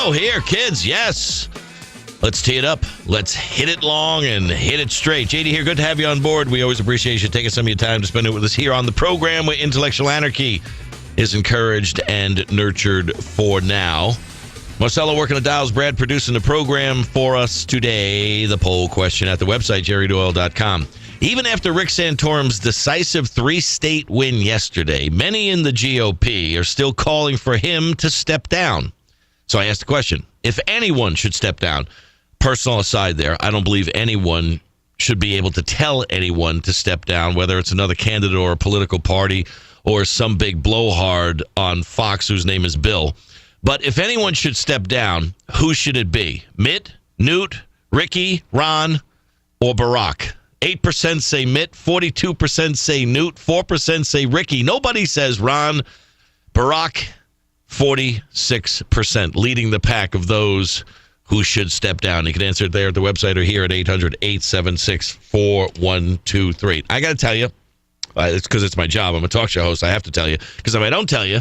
go here, kids. Yes. Let's tee it up. Let's hit it long and hit it straight. JD here. Good to have you on board. We always appreciate you taking some of your time to spend it with us here on the program where intellectual anarchy is encouraged and nurtured for now. Marcelo working the dials. Brad producing the program for us today. The poll question at the website, jerrydoyle.com. Even after Rick Santorum's decisive 3-state win yesterday, many in the GOP are still calling for him to step down. So I asked the question, if anyone should step down, personal aside there, I don't believe anyone should be able to tell anyone to step down, whether it's another candidate or a political party or some big blowhard on Fox whose name is Bill. But if anyone should step down, who should it be? Mitt, Newt, Ricky, Ron, or Barack? 8% say Mitt, 42% say Newt, 4% say Ricky. Nobody says Ron. Barack, 46%, leading the pack of those who should step down. You can answer it there at the website or here at 800-876-4123. I got to tell you, it's because it's my job. I'm a talk show host. I have to tell you, because if I don't tell you,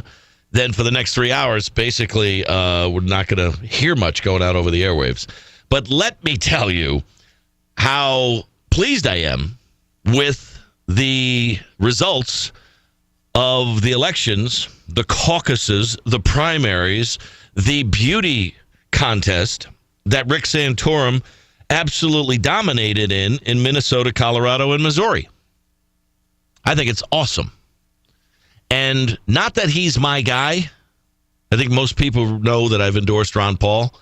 then for the next 3 hours, basically, we're not going to hear much going out over the airwaves. But let me tell you how pleased I am with the results of the elections, the caucuses, the primaries, the beauty contest that Rick Santorum absolutely dominated in Minnesota, Colorado, and Missouri. I think it's awesome. And not that he's my guy. I think most people know that I've endorsed Ron Paul.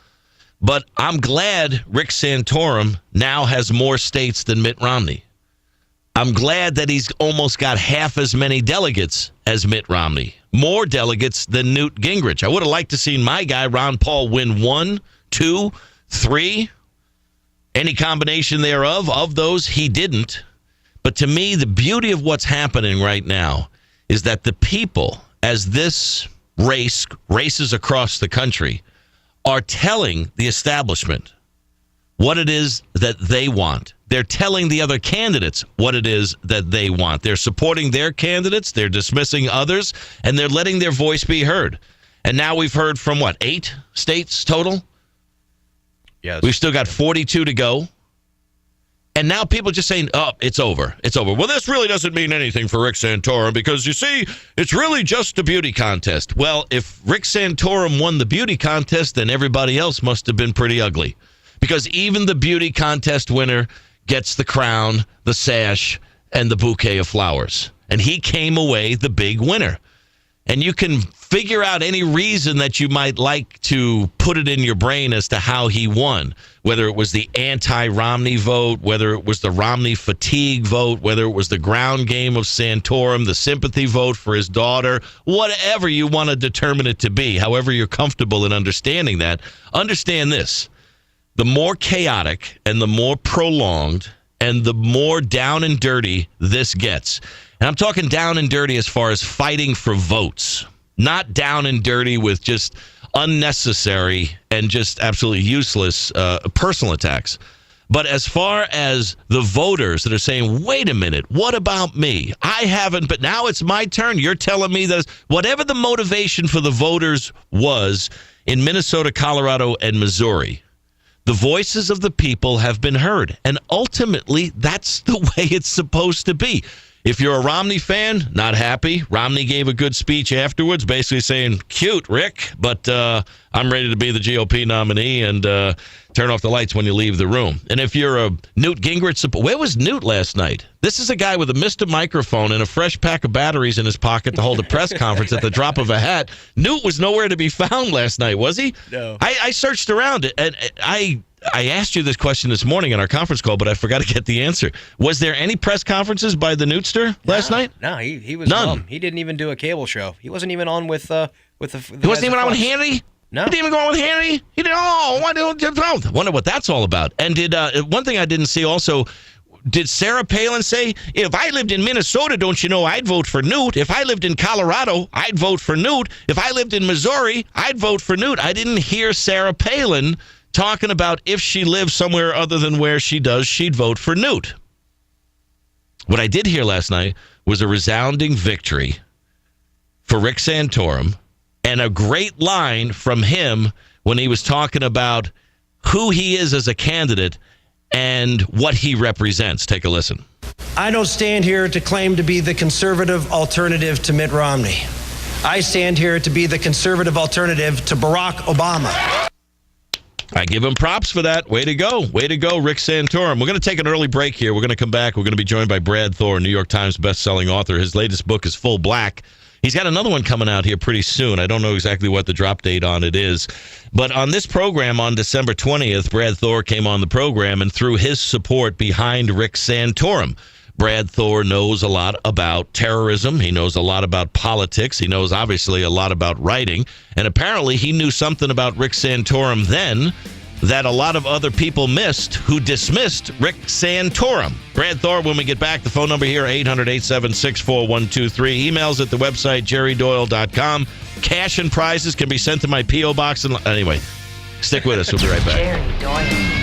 But I'm glad Rick Santorum now has more states than Mitt Romney. I'm glad that he's almost got half as many delegates as Mitt Romney. More delegates than Newt Gingrich. I would have liked to see my guy, Ron Paul, win 1, 2, 3. Any combination thereof. Of those, he didn't. But to me, the beauty of what's happening right now is that the people, as this races across the country, are telling the establishment what it is that they want. They're telling the other candidates what it is that they want. They're supporting their candidates, they're dismissing others, and they're letting their voice be heard. And now we've heard from, 8 states total? Yes. We've still got 42 to go. And now people are just saying, oh, it's over. It's over. Well, this really doesn't mean anything for Rick Santorum because, you see, it's really just a beauty contest. Well, if Rick Santorum won the beauty contest, then everybody else must have been pretty ugly. Because even the beauty contest winner gets the crown, the sash, and the bouquet of flowers. And he came away the big winner. And you can figure out any reason that you might like to put it in your brain as to how he won, whether it was the anti-Romney vote, whether it was the Romney fatigue vote, whether it was the ground game of Santorum, the sympathy vote for his daughter, whatever you want to determine it to be, however you're comfortable in understanding that. Understand this. The more chaotic and the more prolonged and the more down and dirty this gets. And I'm talking down and dirty as far as fighting for votes, not down and dirty with just unnecessary and just absolutely useless personal attacks. But as far as the voters that are saying, wait a minute, what about me? I haven't, but now it's my turn. You're telling me that whatever the motivation for the voters was in Minnesota, Colorado, and Missouri, the voices of the people have been heard. And ultimately, that's the way it's supposed to be. If you're a Romney fan, not happy. Romney gave a good speech afterwards, basically saying, cute, Rick, but I'm ready to be the GOP nominee and turn off the lights when you leave the room. And if you're a Newt Gingrich supporter, where was Newt last night? This is a guy with a Mr. Microphone and a fresh pack of batteries in his pocket to hold a press conference at the drop of a hat. Newt was nowhere to be found last night, was he? No. I searched around it, and I asked you this question this morning in our conference call, but I forgot to get the answer. Was there any press conferences by the Newtster last night? No, he was none. He didn't even do a cable show. He wasn't even on with the. He wasn't even on with Hannity? No. He didn't even go on with Hannity? He did. Oh, I wonder what that's all about. And did one thing I didn't see also. Did Sarah Palin say, if I lived in Minnesota, don't you know, I'd vote for Newt. If I lived in Colorado, I'd vote for Newt. If I lived in Missouri, I'd vote for Newt. I didn't hear Sarah Palin talking about if she lived somewhere other than where she does, she'd vote for Newt. What I did hear last night was a resounding victory for Rick Santorum and a great line from him when he was talking about who he is as a candidate and what he represents. Take a listen. I don't stand here to claim to be the conservative alternative to Mitt Romney. I stand here to be the conservative alternative to Barack Obama. I give him props for that. Way to go. Way to go, Rick Santorum. We're going to take an early break here. We're going to come back. We're going to be joined by Brad Thor, New York Times bestselling author. His latest book is Full Black. He's got another one coming out here pretty soon. I don't know exactly what the drop date on it is. But on this program on December 20th, Brad Thor came on the program and threw his support behind Rick Santorum. Brad Thor knows a lot about terrorism. He knows a lot about politics. He knows, obviously, a lot about writing. And apparently he knew something about Rick Santorum then that a lot of other people missed who dismissed Rick Santorum. Brad Thor, when we get back, the phone number here, 800-876-4123. Emails at the website, jerrydoyle.com. Cash and prizes can be sent to my P.O. box. Anyway, stick with us. We'll be right back. Jerry Doyle.